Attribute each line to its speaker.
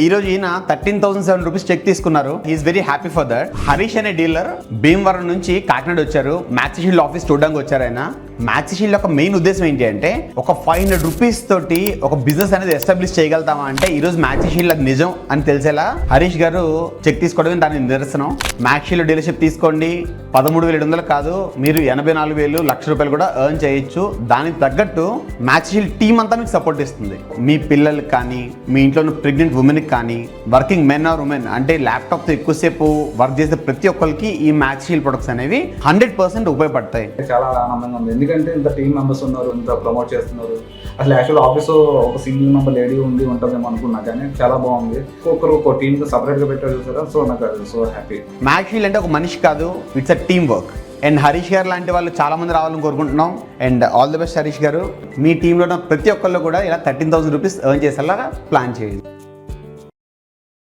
Speaker 1: ఈ రోజు ఈయన 13,007 రూపీస్ చెక్ తీసుకున్నారు. He's very happy for that. Harish అనే డీలర్ భీమవరం నుంచి కాకినాడ వచ్చారు. మ్యాక్సిషీల్డ్ ఆఫీస్ చూడడానికి వచ్చారు. ఆయన మ్యాక్సిషీల్డ్ యొక్క మెయిన్ ఉద్దేశం ఏంటి అంటే ఒక 500 రూపీస్ తోటి ఒక బిజినెస్ అనేది ఎస్టాబ్లిష్ చేయగలుగుతామా అంటే ఈ రోజు మ్యాక్సిషీల్డ్ అది నిజం అని తెలిసేలా హరీష్ గారు చెక్ తీసుకోవడమే దాని నిదర్శనం. మ్యాక్సిషీల్డ్ డీలర్షిప్ తీసుకోండి, 13,700 కాదు, మీరు 84,000 లక్ష రూపాయలు కూడా ఎర్న్ చేయొచ్చు. దానికి తగ్గట్టు మ్యాక్సిషీల్డ్ టీమ్ అంతా మీకు సపోర్ట్ ఇస్తుంది. మీ పిల్లలకి కానీ, మీ ఇంట్లో ఉన్న ప్రెగ్నెంట్ ఉమెన్ కానీ, వర్కింగ్ మెన్ ఆర్ ఉమెన్ అంటే ల్యాప్టాప్ తో ఎక్కువసేపు వర్క్ చేసే ప్రతి ఒక్కరికి ఈ మ్యాక్సిషీల్డ్ ప్రొడక్ట్స్ అనేవి 100% ఉపయోగపడతాయి.
Speaker 2: చాలా ఆనందంగా ఉంది, ఎందుకంటే ఇంత టీమ్ మెంబర్స్ ఉన్నారు, ఇంత ప్రమోట్ చేస్తున్నారు. అసలు యాక్చువల్ ఆఫీస్ ఒక సింగిల్ మెంబర్ లేడీ ఉంటుందేమో అనుకున్నా, కానీ చాలా బాగుంది. ఒక్కొక్కరు ఒక టీమ్ సపరేట్ గా పెట్టారు చూసారా. సో నాకు సో హ్యాపీ.
Speaker 1: మ్యాక్సిషీల్డ్ అంటే ఒక మనిషి కాదు, it's a team work. And Harish గారు లాంటి వాళ్ళు చాలా మంది రావాలని కోరుకుంటున్నాం. And all the best Harish గారు. మీ టీంలో ఉన్న ప్రతి ఒక్కళ్ళు కూడా ఇలా 13,000 రూపీస్ ఎర్న్ చేసేలాగా ప్లాన్ చేయండి.